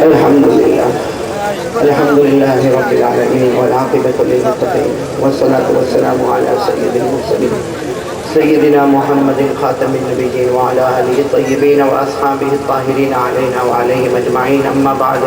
الحمد لله رب العالمين والعاقبة للمتقين والصلاة والسلام على سيد المرسلين سيدنا محمد خاتم النبيين وعلى آله الطيبين وأصحابه الطاهرين علينا وعليهم أجمعين. أما بعد،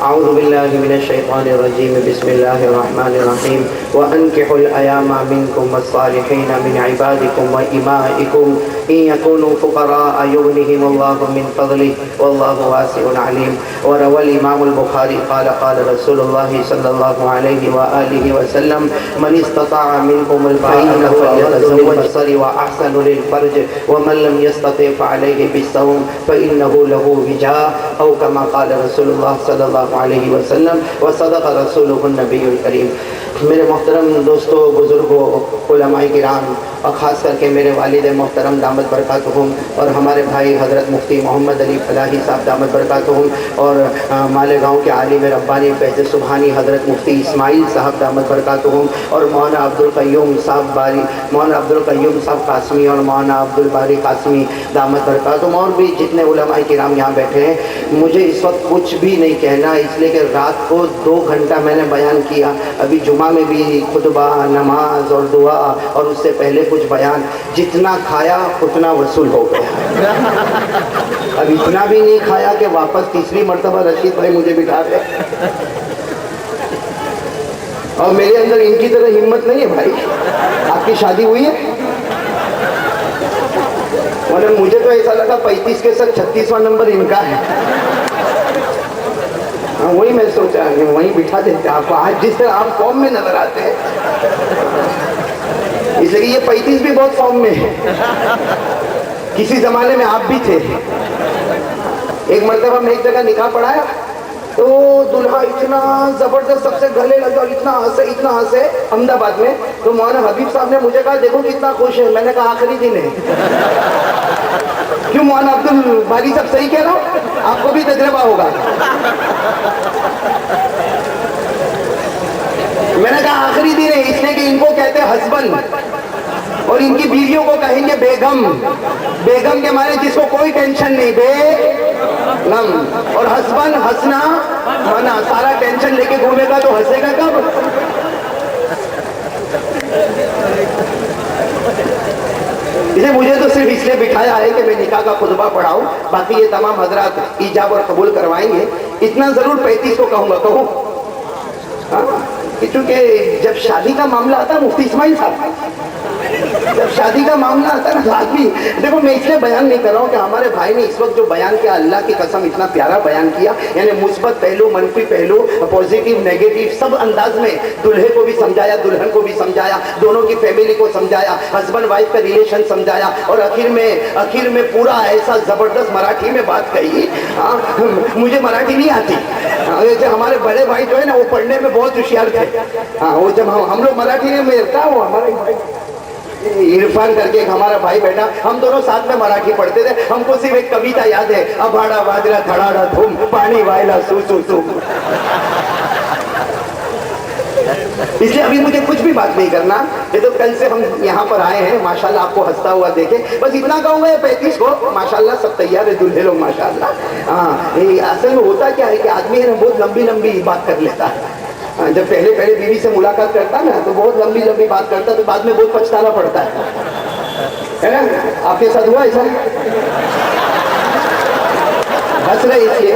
أعوذ بالله من الشيطان الرجيم. بسم الله الرحمن الرحيم. وأنكحوا الأيام منكم والصالحين من عبادكم وإمائكم إن يكونوا فقراء يغنهم الله من فضله والله واسع عليم. وروى الإمام البخاري قال قال رسول الله صلى الله عليه وآله وسلم: من استطاع منكم الباءة فليتزوج وأحسن للفرج ومن لم يستطع فعليه بالصوم فإنه له وجاء أو كما قال رسول الله صلی اللہ علیہ وسلم وصدق رسوله النبی الکریم. میرے محترم دوستو، بزرگوں، علماء کرام اور خاص کر کے میرے والد محترم دامت برکاتہم اور ہمارے بھائی حضرت مفتی محمد علی فلاحی صاحب دامت برکاتہم اور مالیگاؤں کے عالم ربانی فیض سبحانی حضرت مفتی اسماعیل صاحب دامت برکاتہم اور مولانا عبدالقیوم صاحب قاسمی اور مولانا عبدالباری قاسمی دامت برکاتہم اور بھی جتنے علماء کرام یہاں بیٹھے ہیں. مجھے اس وقت کچھ بھی نہیں کہنا، اس لیے کہ رات کو 2 گھنٹہ میں نے بیان کیا. ابھی جمعہ میں بھی خطبہ، نماز اور دعا اور اس سے پہلے کچھ بیان. جتنا کھایا اتنا وصول ہو گیا. اب اتنا بھی نہیں کھایا کہ واپس تیسری مرتبہ رشید بھائی مجھے بٹھا رہے. اور میرے اندر ان کی طرح ہمت نہیں ہے بھائی. آپ کی شادی ہوئی ہے؟ مجھے تو ایسا لگا 35 کے ساتھ 36واں نمبر ان کا ہے. وہی میں سوچا کہ وہیں بٹھا دیتے آپ کو. آج جس طرح آپ فارم میں نظر آتے ہیں اس لیے یہ 35 بھی بہت فارم میں ہے. کسی زمانے میں آپ بھی تھے. ایک مرتبہ میں ایک جگہ نکاح پڑھایا تو دلہا اتنا زبردست سب سے گلے لگا اور اتنا ہنسے احمد آباد میں. تو مولانا حبیب صاحب نے مجھے کہا دیکھو کتنا خوش ہے. میں نے کہا آخری دن ہے. کیوں مولانا عبدالباری صاحب صحیح کہہ رہا ہوں؟ آپ کو بھی تجربہ ہوگا. میں نے کہا آخری دن ہے، اس لیے کہ ان کو کہتے ہیں ہسبند اور ان کی بیویوں کو کہیں گے بیگم. بیگم کے معنی جس کو کوئی ٹینشن نہیں، بیگم. اور ہسبند ہنسنا مانا سارا ٹینشن لے کے گھومے گا تو ہنسے گا کب؟ اسے مجھے تو صرف اس لیے بٹھایا ہے کہ میں نکاح کا خطبہ پڑھاؤں. باقی یہ تمام حضرات ایجاب اور قبول کروائیں گے. اتنا ضرور 35 کو کہوں گا. کہوں کیونکہ جب شادی کا معاملہ آتا ہے مفتی اسماعیل صاحب، جب شادی کا معاملہ آتا ہے نا آدمی، دیکھو میں اس لیے بیان نہیں کر رہا ہوں کہ ہمارے بھائی نے اس وقت جو بیان کیا اللہ کی قسم اتنا پیارا بیان کیا. یعنی مثبت پہلو، منفی پہلو، پازیٹیو نیگیٹو سب انداز میں دلہے کو بھی سمجھایا، دلہن کو بھی سمجھایا، دونوں کی فیملی کو سمجھایا، ہسبینڈ وائف کا ریلیشن سمجھایا اور آخر میں پورا ایسا زبردست مراٹھی میں بات کہی. مجھے مراٹھی نہیں آتی. ہمارے بڑے بھائی جو ہے نا وہ پڑھنے میں بہت ہوشیار تھے. وہ جب ہم لوگ مراٹھی میں تھا، وہ ہمارے عرفان کر کے ایک ہمارا بھائی بیٹھا، ہم دونوں ساتھ میں مراٹھی پڑھتے تھے. ہم کو صرف ایک کویتا یاد ہے: ابھاڑا واجرا تھڑاڑا دھوم پانی وائلا سو سو سو. اس لیے ابھی مجھے کچھ بھی بات نہیں کرنا. یہ تو کل سے ہم یہاں پر آئے ہیں، ماشاءاللہ آپ کو ہنستا ہوا دیکھیں. بس اتنا کہوں گا 35 کو ماشاءاللہ سب تیار ہے دلہے لوگ ماشاءاللہ. اصل میں ہوتا کیا ہے کہ آدمی ہے نا بہت لمبی لمبی بات کر لیتا ہے. جب پہلے بیوی سے ملاقات کرتا ہے نا تو بہت لمبی بات کرتا ہے، تو بعد میں بہت پچھتانا پڑتا ہے نا. آپ کے ساتھ ہوا ایسا؟ ہنس رہے اس لیے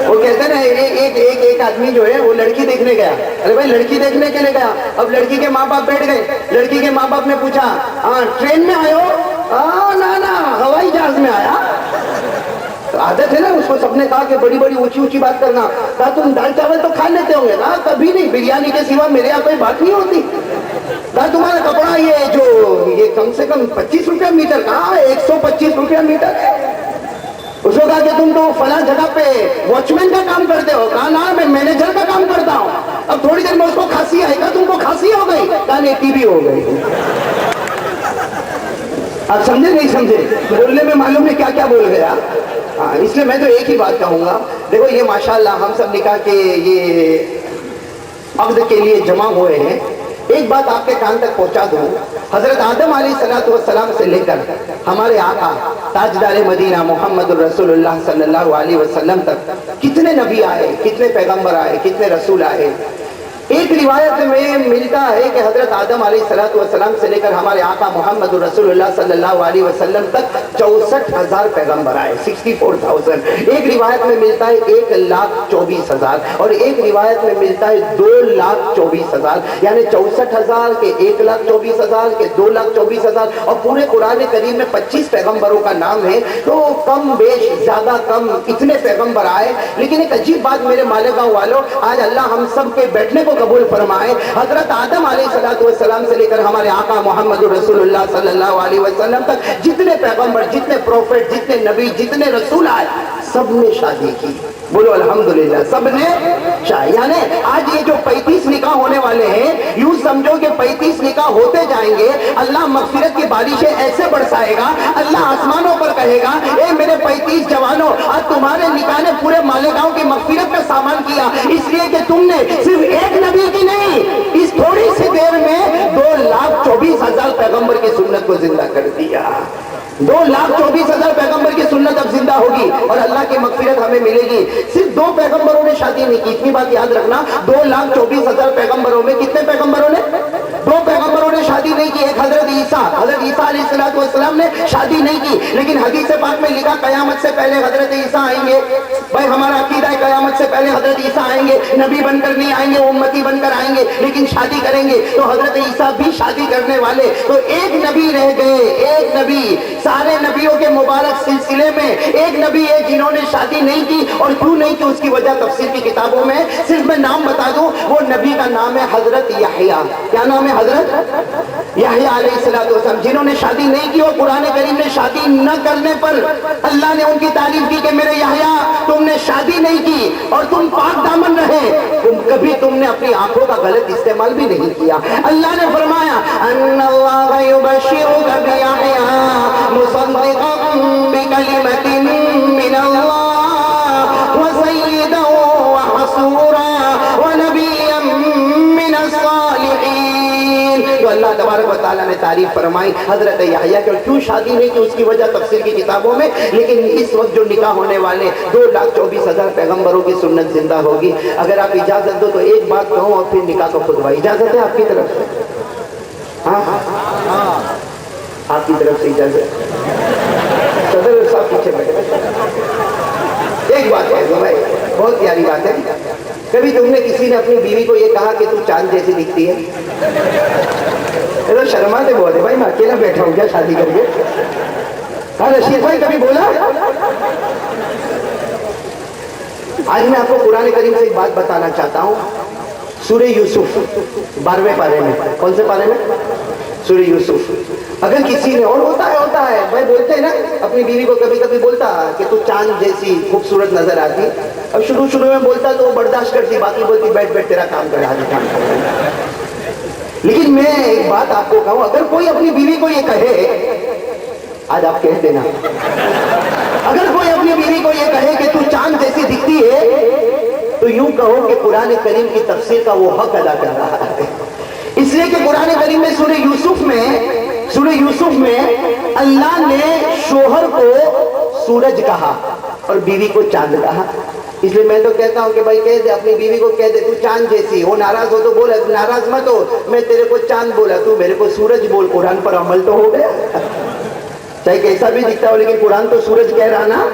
وہ کہتے ہیں نا ایک آدمی جو ہے وہ لڑکی دیکھنے گیا. ارے بھائی لڑکی دیکھنے کے لیے گیا. اب لڑکی کے ماں باپ بیٹھ گئے. لڑکی کے ماں باپ نے پوچھا ٹرین میں آئے ہو؟ نا ہوائی جہاز میں آیا. عادت ہے نا اس کو. سب نے کہا کہ بڑی اونچی بات کرنا. کہا تم دال چاول تو کھا لیتے ہوں گے نا؟ کبھی نہیں. بریانی کے سوا میرے یہاں کوئی بات نہیں ہوتی. کہا تمہارا کپڑا یہ کم سے کم 25 روپیہ میٹر. کہا 125 روپیہ میٹر ہے. اس کو کہا کہ تم تو فلاں جگہ پہ واچ مین کا کام کرتے ہو. کہا نا میں مینیجر کا کام کرتا ہوں. اب تھوڑی دیر میں اس کو کھانسی آئے گا. تم کو کھانسی ہو گئی؟ کہا نہیں ٹی بی ہو گئی. آپ سمجھے نہیں سمجھے؟ بولنے میں معلوم ہے کیا کیا بول گیا. اس لیے میں تو ایک ہی بات کہوں گا. دیکھو یہ ماشاءاللہ ہم سب نکاح کے یہ عقد کے لیے جمع ہوئے ہیں. ایک بات آپ کے کان تک پہنچا دوں، حضرت آدم علیہ السلام سے لے کر ہمارے آقا تاجدار مدینہ محمد الرسول اللہ صلی اللہ علیہ وسلم تک کتنے نبی آئے، کتنے پیغمبر آئے، کتنے رسول آئے۔ ایک روایت میں ملتا ہے کہ حضرت آدم علیہ السلام سے لے کر ہمارے آقا محمد رسول اللہ صلی اللہ علیہ وسلم تک 64,000 پیغمبر آئے، 64,000۔ ایک روایت میں ملتا ہے 1,24,000 اور ایک روایت میں ملتا ہے 2,24,000، یعنی 64,000 کے 1,24,000 کے 2,24,000، اور پورے قرآن کریم میں 25 پیغمبروں کا نام ہے۔ تو کم بیش زیادہ کم اتنے پیغمبر آئے، لیکن ایک عجیب بات میرے مالیگاؤں والوں، آج اللہ ہم سب کے بیٹھنے کو قبول فرمائے۔ حضرت آدم علیہ السلام سے لے کر ہمارے آقا محمد رسول اللہ صلی اللہ علیہ وسلم تک جتنے پیغمبر، جتنے پروفیٹ، جتنے نبی، جتنے رسول آئے، سب نے شادی کی۔ بولو الحمدللہ، سب نے شادی۔ یعنی آج یہ جو 35 نکاح ہونے والے ہیں، یوں سمجھو کہ 35 نکاح ہوتے جائیں گے، اللہ مغفرت کی بارشیں ایسے برسائے گا، اللہ آسمانوں پر کہے گا اے میرے 35 جوانوں، آج تمہارے نکاح نے پورے مالیگاؤں کی مغفرت کا سامان کیا، اس لیے کہ تم نے صرف ایک نبی کی نہیں، اس تھوڑی سی دیر میں 2,24,000 پیغمبر کی سنت کو زندہ کر دیا۔ 2,24,000 پیغمبر کی سنت اب زندہ ہوگی اور اللہ کی مغفرت ہمیں ملے گی۔ صرف 2 پیغمبروں نے شادی نہیں کی، اتنی بات یاد رکھنا، 2,24,000 پیغمبروں میں کتنے پیغمبروں نے؟ 2 پیغمبروں نے شادی نہیں کی۔ ایک حضرت عیسیٰ علیہ السلام نے شادی نہیں کی، لیکن حدیث پاک میں لکھا قیامت سے پہلے حضرت عیسیٰ آئیں گے۔ بھائی ہمارا عقیدہ ہے قیامت سے پہلے حضرت عیسیٰ آئیں گے، نبی بن کر نہیں آئیں گے، امتی بن کر آئیں گے، لیکن شادی کریں گے۔ تو حضرت عیسیٰ بھی شادی کرنے والے، تو ایک نبی رہ گئے، ایک نبی۔ سارے نبیوں کے مبارک سلسلے میں ایک نبی ہے جنہوں نے شادی نہیں کی، اور کیوں نہیں کی اس کی وجہ تفسیر کی کتابوں میں صرف میں نام بتا دوں، وہ نبی کا نام ہے حضرت یحییٰ۔ کیا نام ہے؟ حضرت یحییٰ علیہ السلام، جنہوں نے شادی نہیں کی، اور قرآن کریم نے شادی نہ کرنے پر اللہ نے ان کی تعریف کی کہ میرے یحییٰ تم نے شادی نہیں کی اور تم پاک دامن رہے، کبھی تم نے اپنی آنکھوں کا غلط استعمال بھی نہیں کیا۔ اللہ نے فرمایا ان اللہ یبشرک بیحییٰ مصدقا بکلمۃ من اللہ وسیدا وحصورا ونبیا من الصالحین۔ تو اللہ تبارک و تعالیٰ نے تعریف فرمائی حضرت یحییٰ کہ کیوں شادی نہیں کی، اس کی وجہ تفسیر کی کتابوں میں، لیکن اس وقت جو نکاح ہونے والے 2,24,000 پیغمبروں کی سنت زندہ ہوگی۔ اگر آپ اجازت دو تو ایک بات کہوں اور پھر نکاح کو خطبہ، اجازت ہے آپ کی طرف سے؟ ہاں آپ کی طرف سے اجازت؟ صدر صاحب پیچھے بیٹھے۔ ایک بات ہے بھائی، بہت پیاری بات ہے، کبھی تم نے کسی نے اپنی بیوی کو یہ کہا کہ تو چاند جیسی دکھتی ہے؟ تو شرماتے بولے بھائی میں اکیلا بیٹھا ہوں کیا شادی کر کے؟ ہاں رشید بھائی کبھی بولا؟ آج میں آپ کو قرآن کریم سے ایک بات بتانا چاہتا ہوں، سورہ یوسف 12ویں پارے میں۔ کون سے پارے میں؟ سورہ یوسف۔ اگر کسی نے، اور ہوتا ہے بھائی، بولتے ہیں نا اپنی بیوی کو کبھی کبھی بولتا کہ تو چاند جیسی خوبصورت نظر آتی، اب شروع میں بولتا تو وہ برداشت کرتی، باقی بولتی بیٹھ بیٹھ تیرا کام کر، آج کام کر۔ لیکن میں ایک بات آپ کو کہوں، اگر کوئی اپنی بیوی کو یہ کہے، آج آپ کہہ دینا، اگر کوئی اپنی بیوی کو یہ کہے کہ تو چاند جیسی دکھتی ہے، تو یوں کہو کہ قرآن کریم کی تفسیر کا وہ حق ادا کر رہا ہے۔ اس لیے کہ قرآن کریم میں سورہ یوسف میں اللہ نے شوہر کو سورج کہا اور بیوی کو چاند کہا۔ اس لیے میں تو کہتا ہوں کہ بھائی کہہ دے اپنی بیوی کو، کہہ دے تو چاند جیسی ہو، ناراض ہو تو بول، ناراض مت ہو، میں تیرے کو چاند بولا تو میرے کو سورج بول، قرآن پر عمل تو ہو گیا۔ چاہے کیسا بھی دکھتا ہو لیکن قرآن تو سورج کہہ رہا نا۔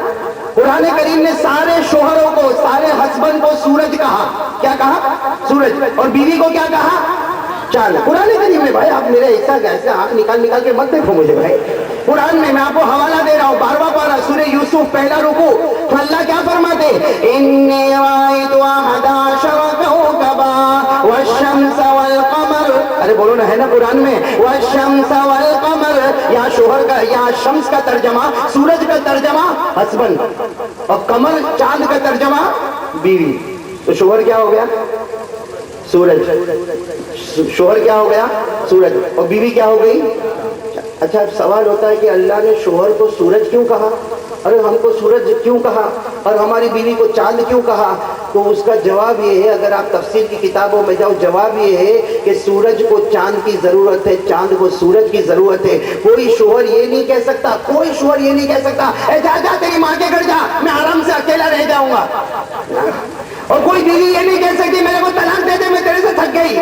قرآن کریم نے سارے شوہروں کو، سارے ہسبینڈ کو سورج کہا۔ کیا کہا؟ سورج۔ اور بیوی کو کیا کہا؟ چاند۔ قرآن کریم میں بھائی آپ میرے ایسا کیسے آنکھ نکال کے مت دیکھو مجھے بھائی، قرآن میں آپ کو حوالہ دے رہا ہوں، 12واں پارہ سورہ یوسف پہلا رکوع، تو اللہ کیا فرماتے؟ انی رأیت 11 کوکبا والشمس والقمر۔ ارے بولو نا، ہے نا قرآن میں والشمس والقمر، یا شوہر کا، یا شمس کا ترجمہ سورج کا ترجمہ ہسبینڈ، اور قمر چاند کا ترجمہ بیوی۔ تو شوہر کیا ہو گیا؟ سورج۔ شوہر کیا ہو گیا؟ سورج۔ اور بیوی کیا ہو گئی؟ اچھا سوال ہوتا ہے کہ اللہ نے شوہر کو سورج کیوں کہا؟ ارے ہم کو سورج کیوں کہا اور ہماری بیوی کو چاند کیوں کہا؟ تو اس کا جواب یہ ہے، اگر آپ تفسیر کی کتابوں میں جاؤ، جواب یہ ہے کہ سورج کو چاند کی ضرورت ہے، چاند کو سورج کی ضرورت ہے۔ کوئی شوہر یہ نہیں کہہ سکتا، کوئی شوہر یہ نہیں کہہ سکتا اے جا جا تیری ماں کے گھر جا، میں آرام سے اکیلا رہ جاؤں گا۔ اور کوئی بیوی یہ نہیں کہہ سکتی میرے کو طلاق دے دے، میں تیرے سے تھک گئی۔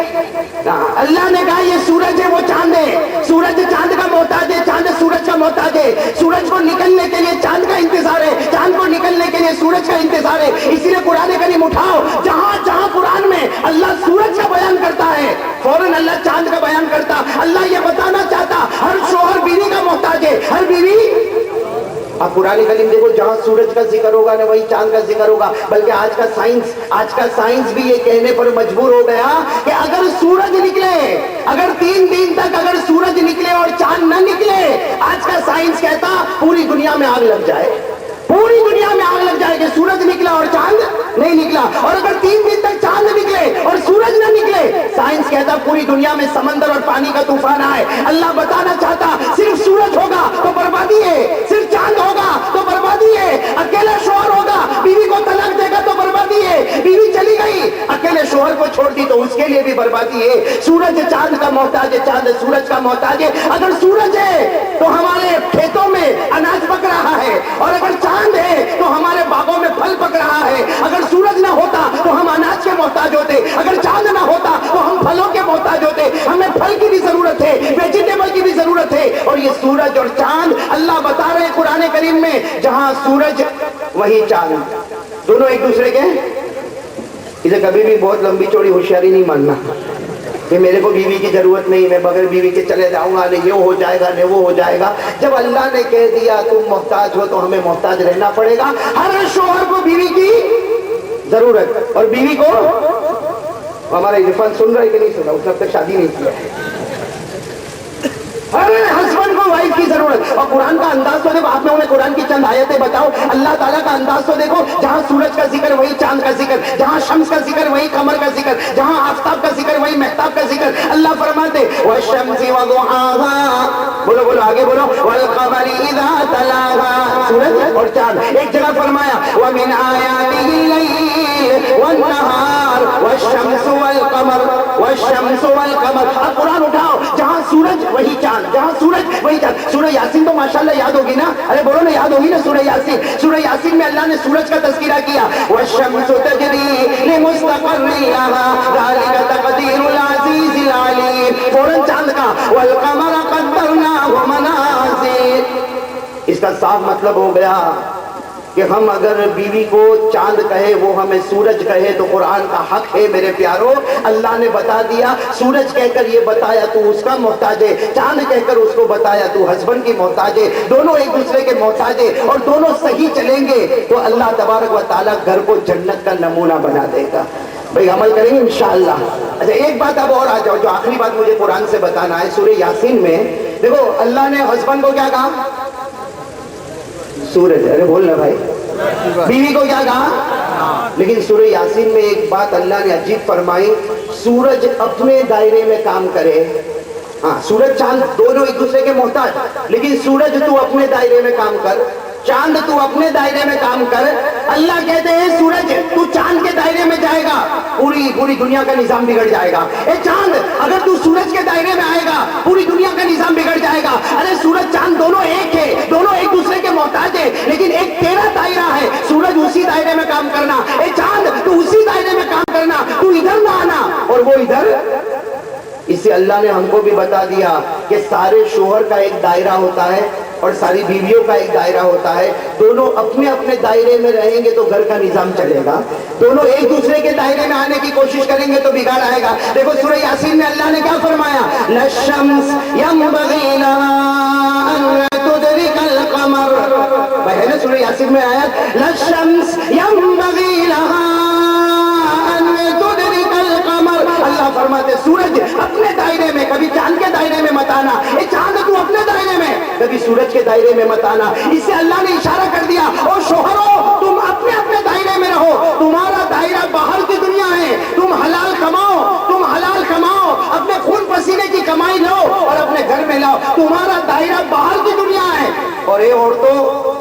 اللہ نے کہا یہ سورج ہے، وہ چاند ہے، سورج چاند کا محتاج ہے، چاند سورج کا محتاج ہے۔ سورج کو نکلنے کے لیے چاند کا انتظار ہے، چاند کو نکلنے کے لیے سورج کا انتظار ہے۔ اسی لیے قرآن کریم اٹھاؤ، جہاں جہاں قرآن میں اللہ سورج کا بیان کرتا ہے فوراً اللہ چاند کا بیان کرتا۔ اللہ یہ بتانا چاہتا ہر شوہر بیوی کا محتاج ہے، ہر بیوی۔ آپ قرآن کریم دیکھو، جہاں سورج کا ذکر ہوگا نہ وہی چاند کا ذکر ہوگا۔ بلکہ آج کا سائنس بھی یہ کہنے پر مجبور ہو گیا کہ اگر سورج نکلے، اگر 3 دن تک اگر سورج نکلے اور چاند نہ نکلے، آج کا سائنس کہتا پوری دنیا میں آگ لگ جائے، پوری دنیا میں آگ لگ جائے کہ سورج نکلا اور چاند نہیں نکلا۔ اور اگر 3 دن تک چاند نکلے اور سورج نہ نکلے، سائنس کہتا پوری دنیا میں سمندر اور پانی کا طوفان آئے۔ اللہ بتانا چاہتا صرف سورج ہوگا تو بربادی ہے، صرف چاند ہوگا تو بربادی ہے، اکیلا شوہر ہوگا بیوی کو طلاق دے گا تو بربادی ہے، بیوی چلی گئی اکیلے شوہر کو چھوڑ دی تو اس کے لیے بھی بربادی ہے۔ سورج چاند کا محتاج ہے، چاند سورج کا محتاج ہے۔ اگر سورج ہے تو ہمارے کھیتوں میں اناج پک رہا ہے، اور اگر چاند ہے تو ہمارے باغوں میں پھل پک رہا ہے۔ اگر سورج نہ ہوتا تو ہم اناج کے محتاج ہوتے، اگر چاند نہ ہوتا تو ہم پھلوں کے محتاج ہوتے۔ ہمیں پھل کی بھی ضرورت ہے، ویجیٹیبل کی بھی ضرورت ہے۔ اور یہ سورج اور چاند اللہ بتا رہے ہیں قرآن کریم میں، جہاں سورج وہی چاند، دونوں ایک دوسرے کے۔ اسے کبھی بھی بہت لمبی چوڑی ہوشیاری نہیں ماننا کہ میرے کو بیوی کی ضرورت نہیں، میں بغیر بیوی کے چلے جاؤں گا، نہیں یہ ہو جائے گا، نہیں وہ ہو جائے گا۔ جب اللہ نے کہہ دیا تم محتاج ہو تو ہمیں محتاج رہنا پڑے گا۔ ہر شوہر کو بیوی کی ضرورت، اور بیوی کو، ہمارا عرفان سن رہا ہے کہ نہیں سن رہا؟ اس نے اب تک شادی نہیں کیا ہے۔ ہر ہسبینڈ کو وائف کی ضرورت۔ اور قرآن کا انداز تو دیکھو، آپ نے انہیں قرآن کی چند آیتیں بتاؤ، اللہ تعالیٰ کا انداز تو دیکھو، جہاں سورج کا ذکر وہی چاند کا ذکر، جہاں شمس کا ذکر وہی قمر کا ذکر، جہاں آفتاب کا ذکر وہی مہتاب کا ذکر۔ اللہ فرماتے والشمس وضحاها، بولو بولو آگے بولو، والقمر اذا تلاها، سورج اور چاند۔ ایک جگہ فرمایا ومن آیاته الليل والنهار والشمس والقمر والشمس والقمر۔ اب قرآن اٹھاؤ، جہاں سورج وہی چاند، جہاں سورج وہی چاند۔ سورہ یاسین تو ماشاءاللہ یاد ہوگی نا، ارے بولو نا، یاد ہوگی نا سورہ یاسین۔ سورہ یاسین میں اللہ نے سورج کا تذکرہ کیا، والشمس تجری لمستقر لها ذلك تقدیر العزیز العلیم۔ فوراً چاند کا والقمر قدرناه منازل۔ اس کا صاف مطلب ہو گیا کہ ہم اگر بیوی کو چاند کہے، وہ ہمیں سورج کہے، تو قرآن کا حق ہے میرے پیارو۔ اللہ نے بتا دیا، سورج کہہ کر یہ بتایا تو اس کا محتاج ہے، چاند کہہ کر اس کو بتایا تو ہسبینڈ کی محتاج ہے، دونوں ایک دوسرے کے محتاج ہے، اور دونوں صحیح چلیں گے تو اللہ تبارک و تعالیٰ گھر کو جنت کا نمونہ بنا دے گا۔ بھئی عمل کریں گے انشاءاللہ۔ اچھا ایک بات اب اور آ جاؤ، جو آخری بات مجھے قرآن سے بتانا ہے۔ سورہ یاسین میں دیکھو، اللہ نے ہسبینڈ کو کیا کہا؟ سورج، ارے بولنا بھائی، بیوی کو کیا کہا؟ لیکن سورہ یاسین میں ایک بات اللہ نے عجیب فرمائی، سورج اپنے دائرے میں کام کرے۔ ہاں، سورج چاند دونوں ایک دوسرے کے محتاج، لیکن سورج تو اپنے دائرے میں کام کر، چاند تو اپنے دائرے میں کام کر۔ اللہ کہتے ہیں سورج تو چاند کے دائرے میں جائے گا، پوری دنیا کا نظام بگڑ جائے گا۔ اے چاند اگر تو سورج کے دائرے میں آئے گا، پوری دنیا کا نظام بگڑ جائے گا۔ ارے سورج چاند دونوں ایک ہے، دونوں ایک دوسرے کے محتاج ہے، لیکن ایک تیرا دائرہ ہے، سورج اسی دائرے میں کام کرنا، اے چاند تو اسی دائرے میں کام کرنا، تو ادھر نہ آنا اور وہ ادھر۔ اس سے اللہ نے ہم کو بھی بتا دیا کہ سارے شوہر کا ایک دائرہ ہوتا ہے اور ساری بیویوں کا ایک دائرہ ہوتا ہے، دونوں اپنے اپنے دائرے میں رہیں گے تو گھر کا نظام چلے گا، دونوں ایک دوسرے کے دائرے میں آنے کی کوشش کریں گے تو بگاڑ آئے گا۔ دیکھو سورہ یاسین میں اللہ نے کیا فرمایا، لَلشَّمْسِ يَنبَغِي لَهَا أَن تُدْرِكَ الْقَمَرَ۔ بھائی ہے نا سورہ یاسین میں آیت، لَلشَّمْسِ يَنبَغِي لَهَا أَن تُدْرِكَ الْقَمَرَ۔ اللہ فرماتے سورج اپنے دائرے میں، کبھی چاند کے دائرے میں مت آنا، اے چاند تو اپنے دائرے میں، کبھی سورج کے دائرے میں مت آنا۔ اس سے اللہ نے اشارہ کر دیا، اور شوہروں تم اپنے اپنے دائرے میں رہو، تمہارا دائرہ باہر کی دنیا ہے، تم حلال کماؤ، تم حلال کماؤ، اپنے خون پسینے کی کمائی لاؤ اور اپنے گھر میں لاؤ، تمہارا دائرہ باہر کی دنیا ہے۔ اور اے عورتوں،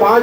5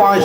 5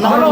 1509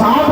7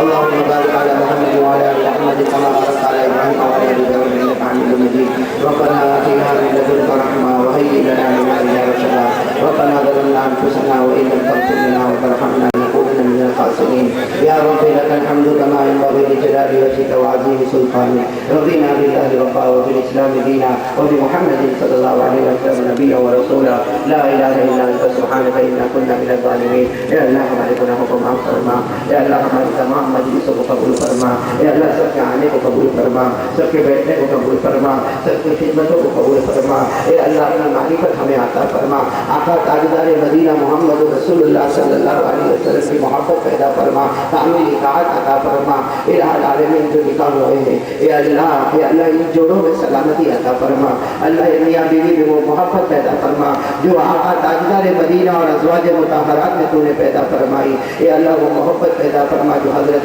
اللهم بارك على محمد وعلى ال محمد كما باركت على ابراهيم وعلى ال ابراهيم انك حميد مجيد. ربنا آتنا من لدنك رحمة وهيئ لنا من امرنا رشدا. ربنا ظلمنا انفسنا وان لم تغفر لنا وترحمنا لنكونن من الخاسرين. يا رب لك الحمد كما ينبغي لجلال وجهك وعظيم سلطانك. رضينا بالله ربا وبالاسلام دينا وبمحمد صلى الله عليه وسلم نبيا ورسولا. لا اله الا انت سبحانك انا كنا من الظالمين. يا الله ہمارے گناہوں کو معاف فرما. یا اللہ ہماری تمام مجلسوں کو قبول فرما. یا اللہ سب کے آنے کو قبول فرما, سب کے بیٹھنے کو قبول فرما, سب کی خدمتوں کو قبول فرما. اے اللہ اپنا معرفت ہمیں عطا فرما. آقا تاجدار مدینہ محمد رسول اللہ صلی اللہ علیہ وسلم کی محبت پیدا فرما, تعمیل اطاعت عطا فرما. الہ العالمین جو نکاح ہوئے ہیں اے اللہ ان جوڑوں میں سلامتی عطا فرما. اللہ میاں بیوی میں وہ محبت پیدا فرما جو آقا تاجدار مدینہ اور ازواج مطہرات میں تو نے پیدا فرمائی. اے اللہ وہ محبت پیدا فرما جو حضرت